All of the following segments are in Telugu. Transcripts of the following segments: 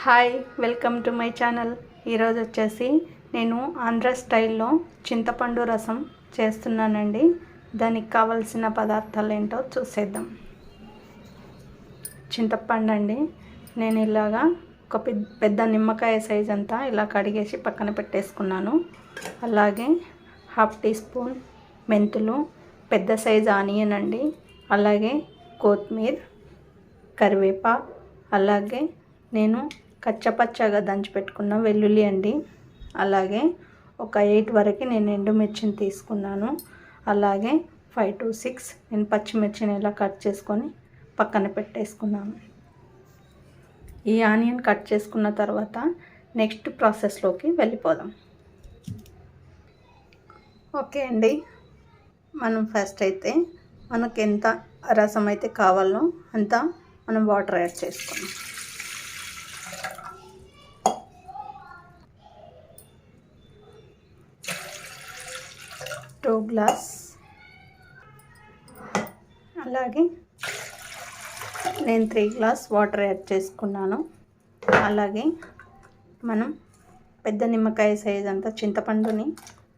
Hi, welcome to my channel. ఈరోజు వచ్చేసి నేను ఆంధ్ర స్టైల్లో చింతపండు రసం చేస్తున్నానండి. దానికి కావలసిన పదార్థాలు ఏంటో చూసేద్దాం. చింతపండు అండి, నేను ఇలాగా ఒక పెద్ద నిమ్మకాయ సైజ్ అంతా ఇలా కడిగేసి పక్కన పెట్టేసుకున్నాను. అలాగే 1/2 టీ స్పూన్ మెంతులు, పెద్ద సైజ్ ఆనియన్ అండి, అలాగే కొత్తిమీర, కరివేపాకు, అలాగే నేను కచ్చపచ్చగా దంచి పెట్టుకున్న వెల్లుల్లి అండి, అలాగే ఒక 8 వరకు నేను ఎండుమిర్చిని తీసుకున్నాను. అలాగే 5 to 6 నేను పచ్చిమిర్చిని ఇలా కట్ చేసుకొని పక్కన పెట్టేసుకున్నాను. ఈ ఆనియన్ కట్ చేసుకున్న తర్వాత నెక్స్ట్ ప్రాసెస్లోకి వెళ్ళిపోదాం. ఓకే అండి, మనం ఫస్ట్ అయితే మనకు ఎంత రసం అయితే కావాలో అంత మనం వాటర్ యాడ్ చేసుకున్నాం. 2 గ్లాస్, అలాగే నేను 3 గ్లాస్ వాటర్ యాడ్ చేసుకున్నాను. అలాగే మనం పెద్ద నిమ్మకాయ సైజ్ అంతా చింతపండుని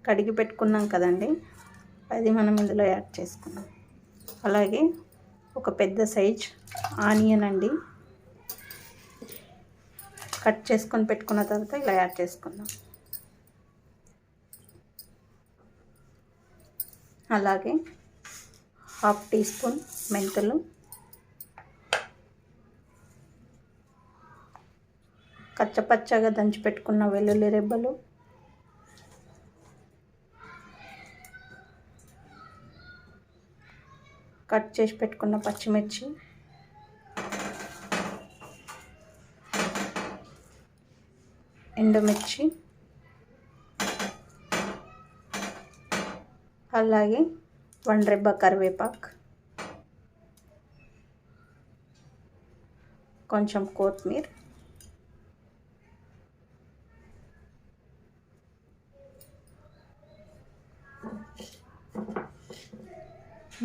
కడిగి పెట్టుకున్నాం కదండి, అది మనం ఇందులో యాడ్ చేసుకున్నాం. అలాగే ఒక పెద్ద సైజ్ ఆనియన్ అండి, కట్ చేసుకొని పెట్టుకున్న తర్వాత ఇలా యాడ్ చేసుకుందాం. అలాగే 1/2 టీ స్పూన్ మెంతులు, కచ్చపచ్చగా దంచి పెట్టుకున్న వెల్లుల్లి రెబ్బలు, కట్ చేసి పెట్టుకున్న పచ్చిమిర్చి, ఎండుమిర్చి, అలాగే 1 రెబ్బ కరివేపాకు, కొంచెం కొత్తిమీర,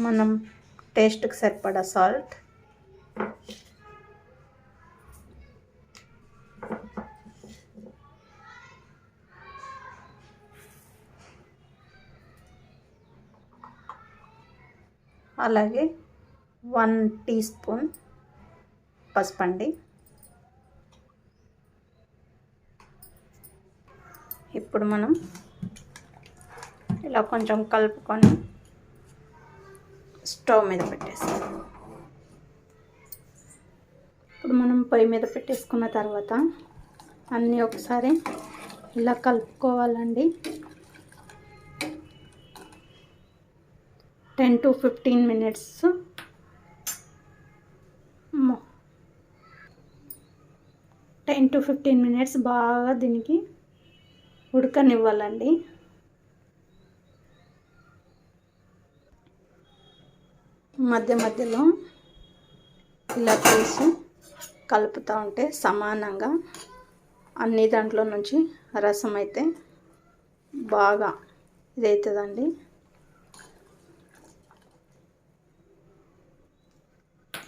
మనం టేస్ట్కి సరిపడా సాల్ట్, అలాగే 1 టీ స్పూన్ పసుపండి. ఇప్పుడు మనం ఇలా కొంచెం కలుపుకొని స్టవ్ మీద పెట్టేస్తాం. ఇప్పుడు మనం పొయ్యి మీద పెట్టేసుకున్న తర్వాత అన్నీ ఒకసారి ఇలా కలుపుకోవాలండి. 10 to 15 minutes 10 to 15 minutes బాగా దీనికి ఉడకనివ్వాలండి. మధ్య మధ్యలో ఇలా తీసి కలుపుతూ ఉంటే సమానంగా అన్ని దాంట్లో నుంచి రసం అయితే బాగా ఇదవుతుందండి.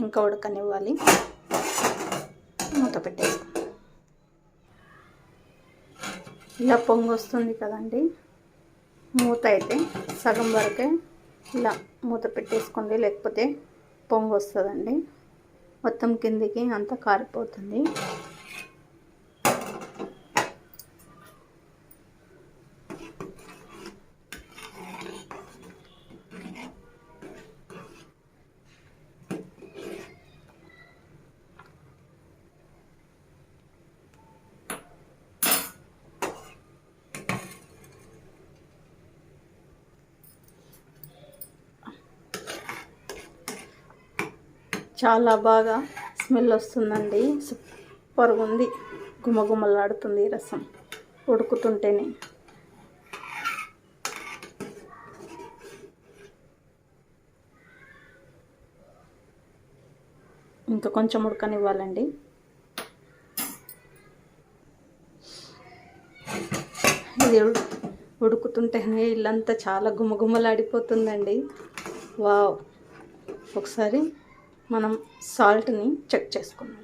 ఇంకా ఉడకనివ్వాలి. మూత పెట్టేసుకుందాం. ఇలా పొంగు వస్తుంది కదండి, మూత అయితే సగం వరకే ఇలా మూత పెట్టేసుకోండి, లేకపోతే పొంగు వస్తుందండి, మొత్తం కిందికి అంతా కారిపోతుంది. చాలా బాగా స్మెల్ వస్తుందండి, సూపర్గా ఉంది, గుమగుమలాడుతుంది రసం ఉడుకుతుంటేనే. ఇంకా కొంచెం ఉడకనివ్వాలండి. ఇది ఉడుకుతుంటేనే ఇల్లంతా చాలా గుమగుమలాడిపోతుందండి. వావ్, ఒకసారి మనం సాల్ట్ని చెక్ చేసుకుందాం.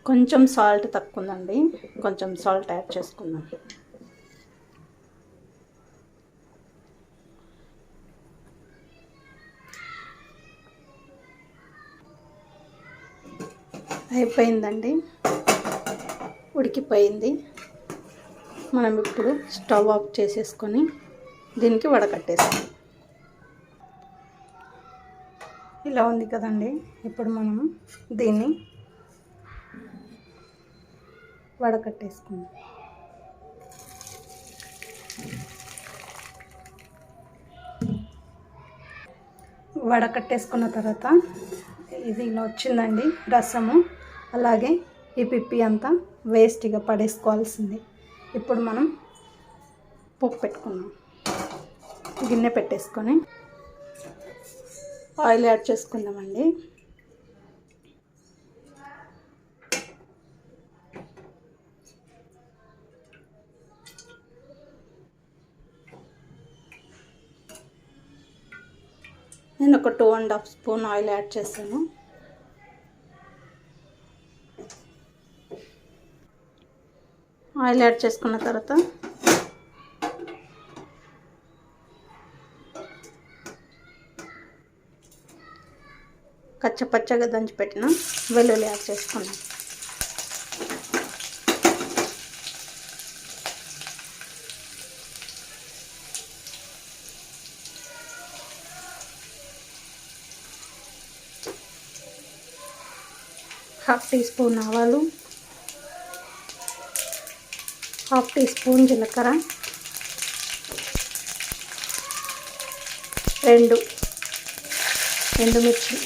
కొంచెం సాల్ట్ తక్కువ ఉందండి, కొంచెం సాల్ట్ యాడ్ చేసుకుందాం. అయిపోయిందండి, ఉడికిపోయింది. మనం ఇప్పుడు స్టవ్ ఆఫ్ చేసేసుకొని దీనికి వడకట్టేస్తాం. ఇలా ఉంది కదండి, ఇప్పుడు మనం దీన్ని వడకట్టేసుకుందాం. వడకట్టేసుకున్న తర్వాత ఇది ఇలా వచ్చిందండి రసము. అలాగే ఈ పిప్పి అంతా వేస్ట్గా పడేసుకోవాల్సింది. ఇప్పుడు మనం పోపు పెట్టుకున్నాం. గిన్నె పెట్టేసుకొని ఆయిల్ యాడ్ చేసుకుందామండి. నేను ఒక 2.5 స్పూన్ ఆయిల్ యాడ్ చేస్తాను. ఆయిల్ యాడ్ చేసుకున్న తర్వాత కచ్చపచ్చగా దంచి పెట్టిన వెల్లుల్లి యాడ్ చేసుకున్నాం. హాఫ్ టీ స్పూన్ ఆవాలు, హాఫ్ టీ స్పూన్ జీలకర్ర, 2 ఎండుమిర్చి,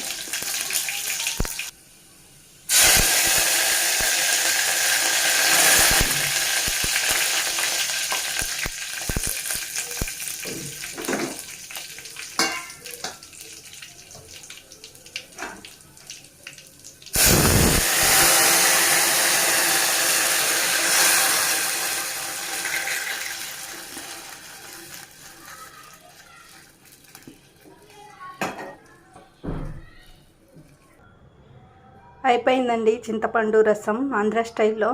అయిపోయిందండి చింతపండు రసం ఆంధ్ర స్టైల్లో.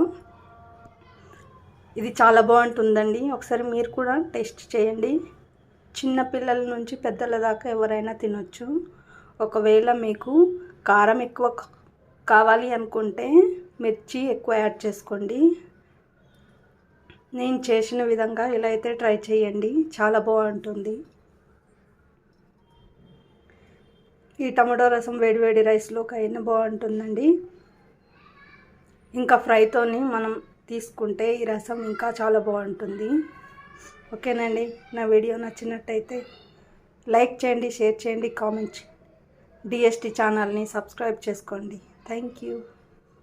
ఇది చాలా బాగుంటుందండి, ఒకసారి మీరు కూడా టేస్ట్ చేయండి. చిన్న పిల్లల నుంచి పెద్దల దాకా ఎవరైనా తినొచ్చు. ఒకవేళ మీకు కారం ఎక్కువ కావాలి అనుకుంటే మిర్చి ఎక్కువ యాడ్ చేసుకోండి. నేను చేసిన విధంగా ఇలా అయితే ట్రై చేయండి, చాలా బాగుంటుంది. ఈ టమాటో రసం వేడివేడి రైస్లోకి అయినా బాగుంటుందండి. ఇంకా ఫ్రైతోని మనం తీసుకుంటే ఈ రసం ఇంకా చాలా బాగుంటుంది. ఓకేనండి, నా వీడియో నచ్చినట్టయితే లైక్ చేయండి, షేర్ చేయండి, కామెంట్ చేయండి. డిఎస్టీ ఛానల్ని సబ్స్క్రైబ్ చేసుకోండి. Thank you.